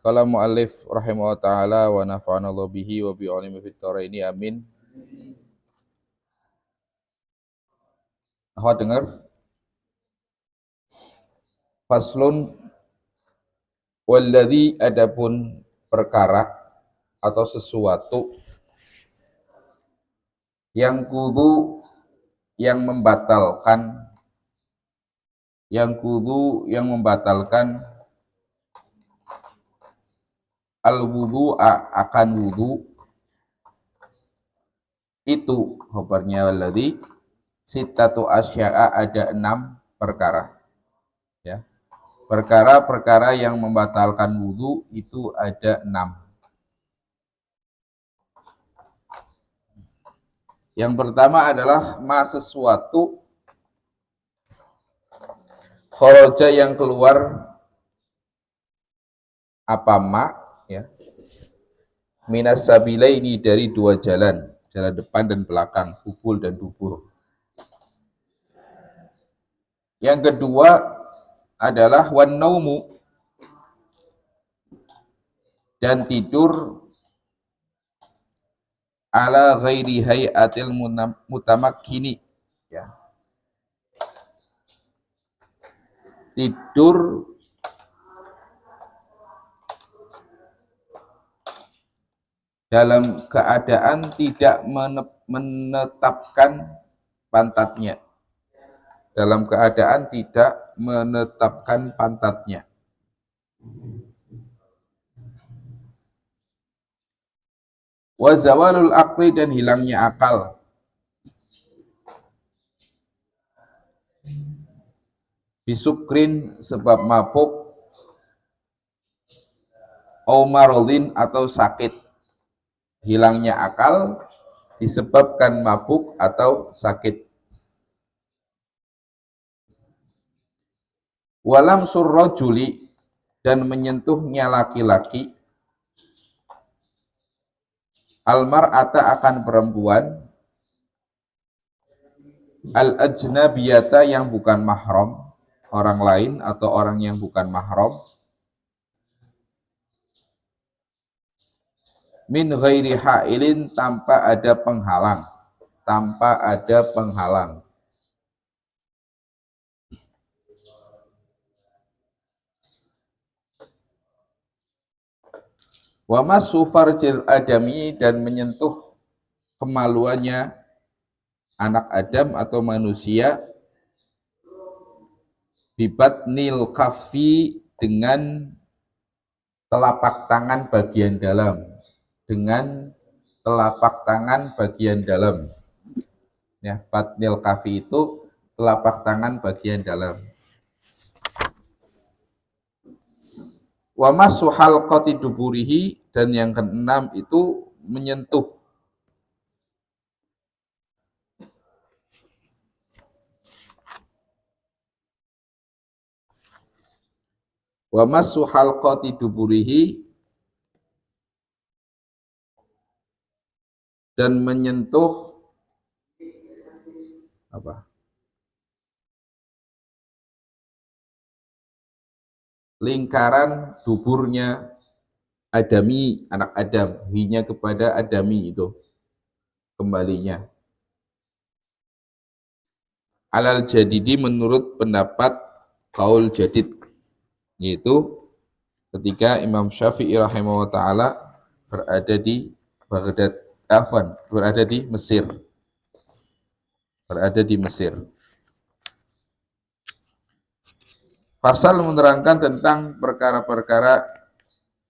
Qala mu'allif rahimahullah ta'ala wa nafa'ana Allah bihi wa bi'alimi fit tharaini amin. Akhwat dengar? Faslun walladzi adapun perkara atau sesuatu yang kudu yang membatalkan al-wudu'a akan wudu itu khabarnya walladzi sittatu asya'a ada 6 perkara ya. Perkara-perkara yang membatalkan wudu itu ada 6. Yang pertama adalah sesuatu kharaja yang keluar apa ya. Minas sabilaini dari 2 jalan depan dan belakang, kubul dan dubur. Yang kedua adalah wan naumu dan tidur ala ghairi hayatil mutamakkini ya. Tidur dalam keadaan tidak menetapkan pantatnya. Dalam keadaan tidak menetapkan pantatnya. Wa zawalul aqli dan hilangnya akal. Bisukrin sebab mabuk, au maradhin atau sakit. Hilangnya akal disebabkan mabuk atau sakit. Walam surrojuli dan menyentuhnya laki-laki, almar'ata akan perempuan, al-ajnabiyata yang bukan mahram, orang lain atau orang yang bukan mahram, min ghairi ha'ilin tanpa ada penghalang. Wa massu farjil adami dan menyentuh kemaluannya anak Adam atau manusia, bibatnil kafi dengan telapak tangan bagian dalam, ya. Batnil kafi itu telapak tangan bagian dalam. Wa massu halqati duburihi dan yang keenam itu menyentuh wa massu halqati duburihi dan menyentuh lingkaran duburnya Adami, anak Adam, hinya kepada Adami itu kembalinya. Alal jadidi menurut pendapat kaul jadid, yaitu ketika Imam Syafi'i rahimahullah ta'ala berada di Baghdad, berada di Mesir. Pasal menerangkan tentang perkara-perkara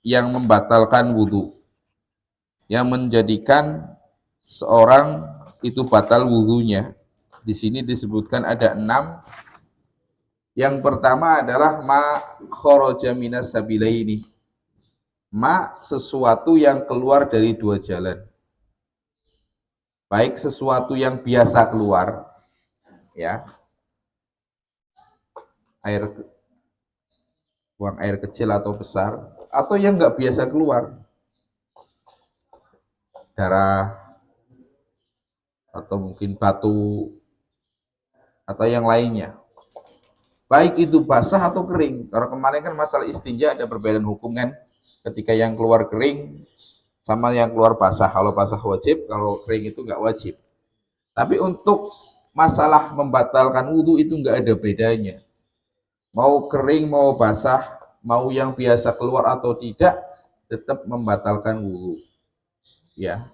yang membatalkan wudu, yang menjadikan seorang itu batal wudunya. Di sini disebutkan ada 6. Yang pertama adalah ma kharaja minas sabilaini. Sesuatu yang keluar dari 2 jalan. Baik sesuatu yang biasa keluar, ya, buang air kecil atau besar, atau yang nggak biasa keluar, darah atau mungkin batu atau yang lainnya, baik itu basah atau kering. Kalau kemarin kan masalah istinja ada perbedaan hukum kan, ketika yang keluar kering sama yang keluar basah. Kalau basah wajib, kalau kering itu nggak wajib. Tapi untuk masalah membatalkan wudhu itu nggak ada bedanya. Mau kering, mau basah, mau yang biasa keluar atau tidak, tetap membatalkan wudhu. Ya,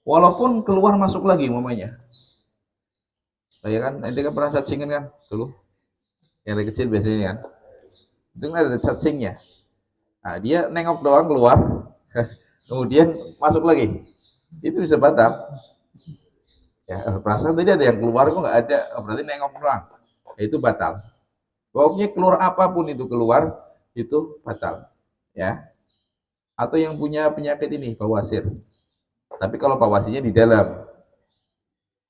walaupun keluar masuk lagi umpamanya. Ya kan, nanti kan pernah cacing kan dulu, yang dari kecil biasanya kan, itu kan ada cacingnya. Nah, dia nengok doang keluar, kemudian masuk lagi, itu bisa batal. Ya, perasaan tadi ada yang keluar kok nggak ada, berarti nengok doang, ya, itu batal. Pokoknya keluar apapun itu keluar, itu batal. Ya, atau yang punya penyakit ini bawasir. Tapi kalau bawasirnya di dalam,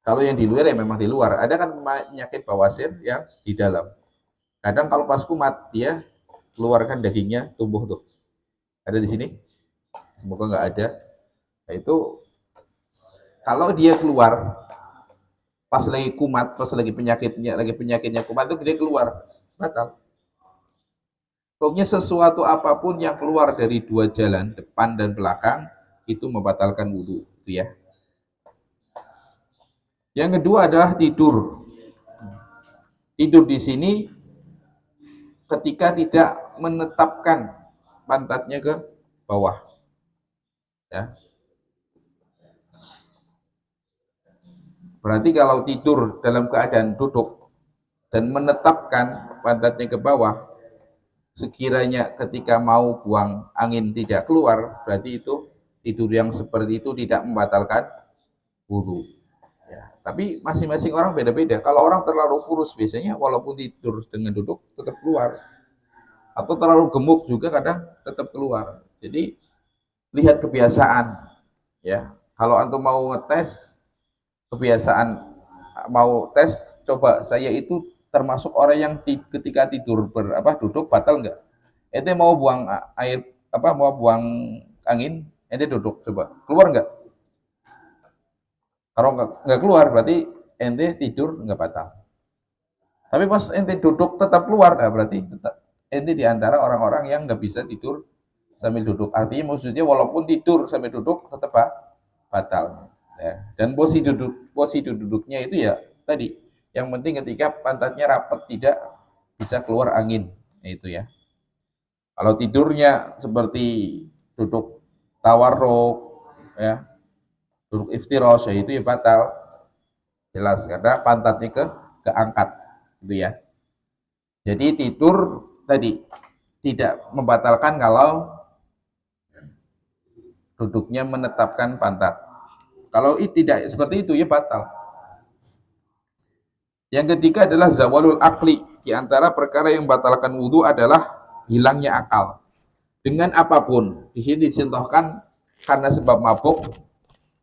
kalau yang di luar ya memang di luar. Ada kan penyakit bawasir yang di dalam. Kadang kalau pas kumat dia keluarkan dagingnya tumbuh tuh. Ada di sini? Semoga nggak ada. Nah, itu kalau dia keluar pas lagi kumat, pas lagi penyakitnya kumat itu dia keluar, batal. Pokoknya sesuatu apapun yang keluar dari dua jalan, depan dan belakang, itu membatalkan wudhu, itu ya. Yang kedua adalah tidur. Tidur di sini ketika tidak menetapkan pantatnya ke bawah. Ya. Berarti kalau tidur dalam keadaan duduk dan menetapkan pantatnya ke bawah, sekiranya ketika mau buang angin tidak keluar, berarti itu tidur yang seperti itu tidak membatalkan wudhu. Ya, tapi masing-masing orang beda-beda. Kalau orang terlalu kurus biasanya walaupun tidur dengan duduk tetap keluar. Atau terlalu gemuk juga kadang tetap keluar. Jadi lihat kebiasaan. Ya, kalau antum mau ngetes kebiasaan, mau tes, coba saya itu termasuk orang yang ketika tidur duduk batal enggak? Ente mau buang air mau buang angin, ente duduk coba. Keluar enggak? Kalau enggak keluar berarti ente tidur enggak batal. Tapi pas ente duduk tetap keluar, nah berarti tetap ente di antara orang-orang yang enggak bisa tidur sambil duduk. Artinya maksudnya walaupun tidur sambil duduk tetap batal. Ya. Dan posisi duduknya itu ya tadi, yang penting ketika pantatnya rapat tidak bisa keluar angin, itu ya. Kalau tidurnya seperti duduk tawarruk, ya, duduk iftirosh, ya itu ya batal, jelas karena pantatnya keangkat, gitu ya. Jadi tidur tadi tidak membatalkan kalau duduknya menetapkan pantat. Kalau tidak seperti itu ya batal. Yang ketiga adalah zawalul akli. Di antara perkara yang membatalkan wudhu adalah hilangnya akal. Dengan apapun. Di sini dicontohkan karena sebab mabuk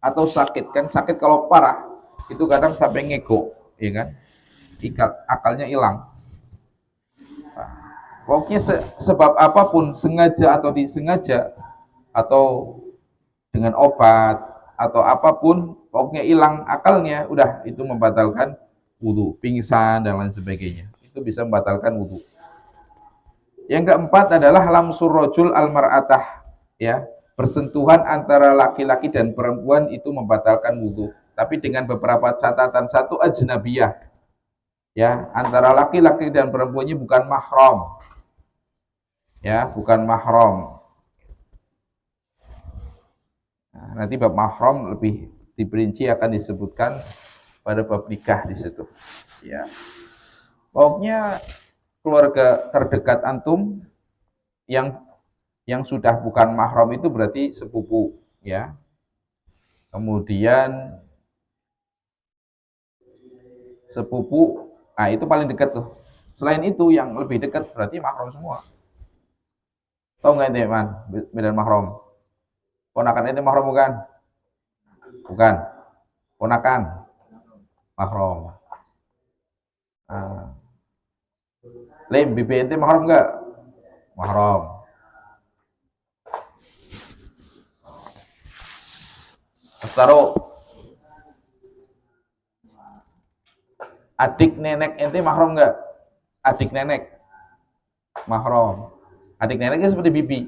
atau sakit. Kan sakit kalau parah itu kadang sampai ngego, ya kan? Akalnya hilang. Nah, pokoknya sebab apapun, sengaja atau disengaja, atau dengan obat atau apapun, pokoknya hilang akalnya, udah itu membatalkan wudhu, pingsan dan lain sebagainya, itu bisa membatalkan wudhu. Yang keempat adalah lamsur rojul al-mar'atah, ya, bersentuhan antara laki-laki dan perempuan itu membatalkan wudhu, tapi dengan beberapa catatan. Satu, ajnabiyah, ya, antara laki-laki dan perempuannya bukan mahram, ya, bukan mahram. Nah, nanti bab mahram lebih diperinci akan disebutkan pada bab nikah di situ. Ya. Pokoknya keluarga terdekat antum yang sudah bukan mahram itu berarti sepupu, ya. Kemudian sepupu, nah itu paling dekat tuh. Selain itu yang lebih dekat berarti mahram semua. Tahu nggak ini, Man? Beda mahram. Ponakan itu mahram bukan? Bukan. Ponakan mahram. Lim, bibi ente mahram enggak? Mahram. Taruh adik nenek ente mahram enggak? Adik nenek. mahram. Adik nenek itu seperti bibi.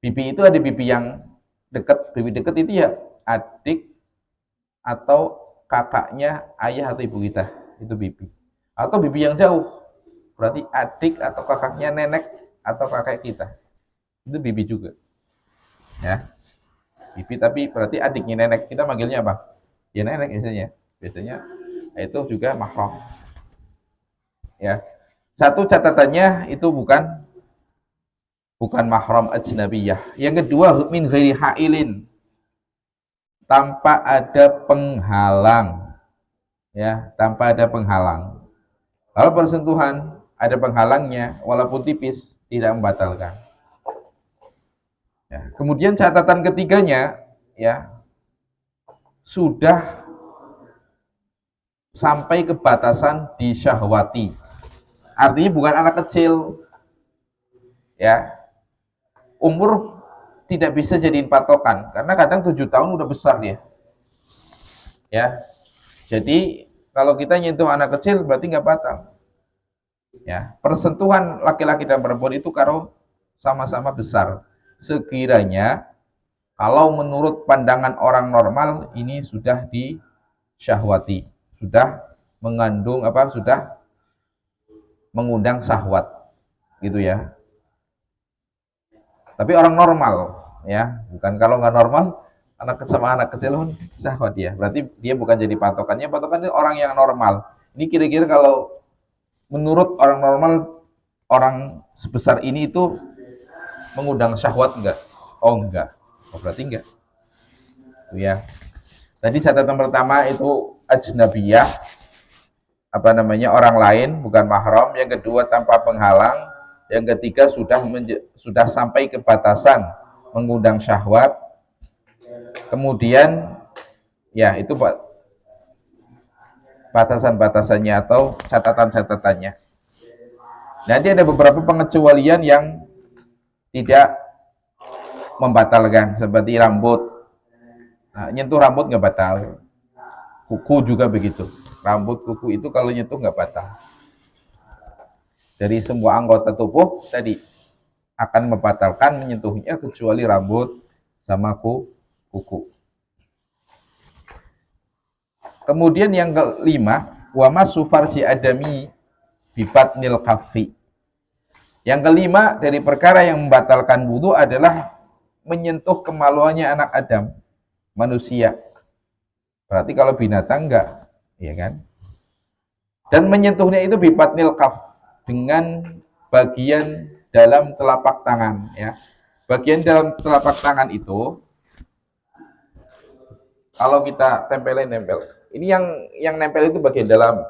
Bibi itu ada bibi yang dekat, bibi dekat itu ya adik atau kakaknya ayah atau ibu kita, itu bibi. Atau bibi yang jauh, berarti adik atau kakaknya nenek atau kakek kita, itu bibi juga. Ya, bibi tapi berarti adiknya nenek, kita manggilnya apa? Ya nenek biasanya. Biasanya itu juga mahram. Ya, satu catatannya itu bukan mahram ajnabiyah. Yang kedua min ghairi hailin, tanpa ada penghalang. Ya, tanpa ada penghalang. Kalau persentuhan ada penghalangnya, walaupun tipis, tidak membatalkan. Ya, kemudian catatan ketiganya, ya, sudah sampai ke batasan disyahwati. Artinya bukan anak kecil, ya, umur tidak bisa jadiin patokan, karena kadang 7 tahun udah besar dia. Ya, jadi kalau kita nyentuh anak kecil berarti nggak batal. Ya, persentuhan laki-laki dan perempuan itu kalau sama-sama besar. Sekiranya kalau menurut pandangan orang normal ini sudah disyahwati, sudah mengandung apa? Sudah mengundang syahwat, gitu ya. Tapi orang normal, ya, bukan kalau nggak normal, anak kecil pun syahwat ya. Berarti dia bukan jadi patokannya, patokannya orang yang normal. Ini kira-kira kalau menurut orang normal, orang sebesar ini itu mengundang syahwat enggak? Oh enggak. Oh, berarti enggak. Itu ya. Tadi catatan pertama itu ajnabiyah, apa namanya, orang lain, bukan mahram. Yang kedua tanpa penghalang. Yang ketiga sudah sampai ke batasan mengundang syahwat. Kemudian ya itu batasan-batasannya atau catatan-catatannya. Nanti ada beberapa pengecualian yang tidak membatalkan, seperti rambut. Nah, nyentuh rambut nggak batal. Kuku juga begitu. Rambut, kuku itu kalau nyentuh nggak batal. Dari semua anggota tubuh tadi akan membatalkan menyentuhnya kecuali rambut sama kuku. Kemudian yang kelima, wa masu farji adami bibatnil kaffi. Yang kelima dari perkara yang membatalkan wudu adalah menyentuh kemaluannya anak Adam, manusia. Berarti kalau binatang enggak, ya kan? Dan menyentuhnya itu bibatnil kaf, dengan bagian dalam telapak tangan, ya. Bagian dalam telapak tangan itu kalau kita nempel. Ini yang nempel itu bagian dalam.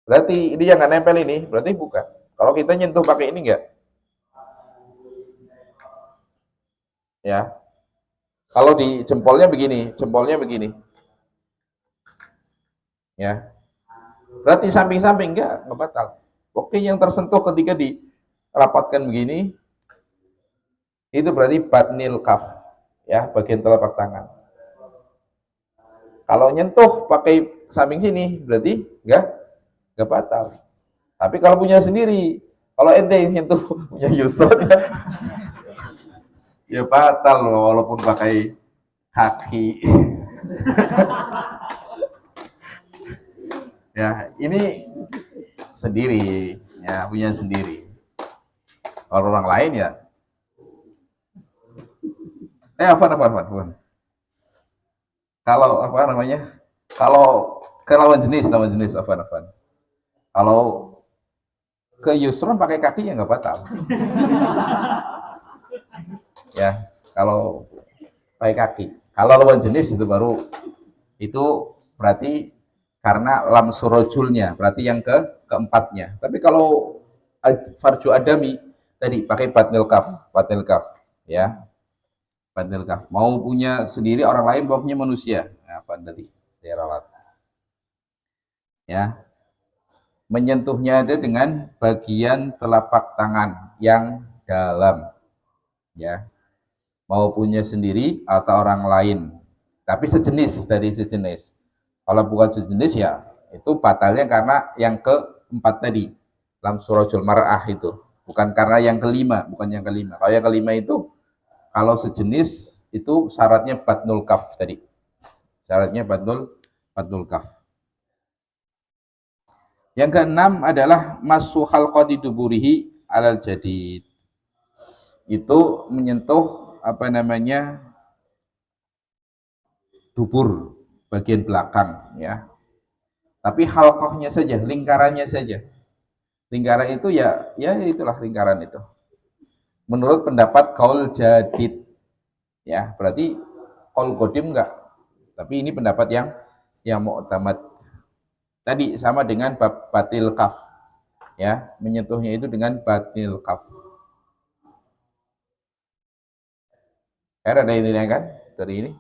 Berarti ini yang nggak nempel ini, berarti bukan. Kalau kita nyentuh pakai ini enggak? Ya. Kalau di jempolnya begini. Ya. Berarti samping-samping enggak batal. Oke, yang tersentuh ketika dirapatkan begini itu berarti batnil kaf, ya, bagian telapak tangan. Kalau nyentuh pakai samping sini berarti enggak batal. Tapi kalau punya sendiri, kalau ente yang nyentuh punya Yusron ya batal walaupun pakai kaki. Ya, ini sendiri, ya, punya sendiri. Kalau orang lain ya. Afan. Kalau apa namanya? Kalau ke lawan jenis afan. Kalau ke Yusron pakai kaki ya nggak batal. Ya, kalau pakai kaki. Kalau lawan jenis itu baru, itu berarti karena lam surojulnya, berarti yang keempatnya. Tapi kalau farju adami tadi pakai batnil kaf, ya, batnil kaf. Mau punya sendiri orang lain, mau punya manusia. Nah, apa tadi saya ralat. Ya, menyentuhnya ada dengan bagian telapak tangan yang dalam, ya. Mau punya sendiri atau orang lain. Tapi sejenis. Kalau bukan sejenis ya itu batalnya karena yang keempat tadi. lam surajul mar'ah itu. Bukan karena yang kelima, bukan yang kelima. Kalau yang kelima itu kalau sejenis itu syaratnya batnul kaf tadi. Syaratnya batnul kaf. Yang keenam adalah masu halqati duburihi alal jadid. Itu menyentuh apa namanya dubur bagian belakang ya. Tapi halqahnya saja, lingkarannya saja. Lingkaran itu ya itulah lingkaran itu. Menurut pendapat kaul jadid ya, berarti kaul qadim enggak. Tapi ini pendapat yang mu'tamad. Tadi sama dengan batil kaf ya, menyentuhnya itu dengan batil kaf. Ada ini kan dari ini?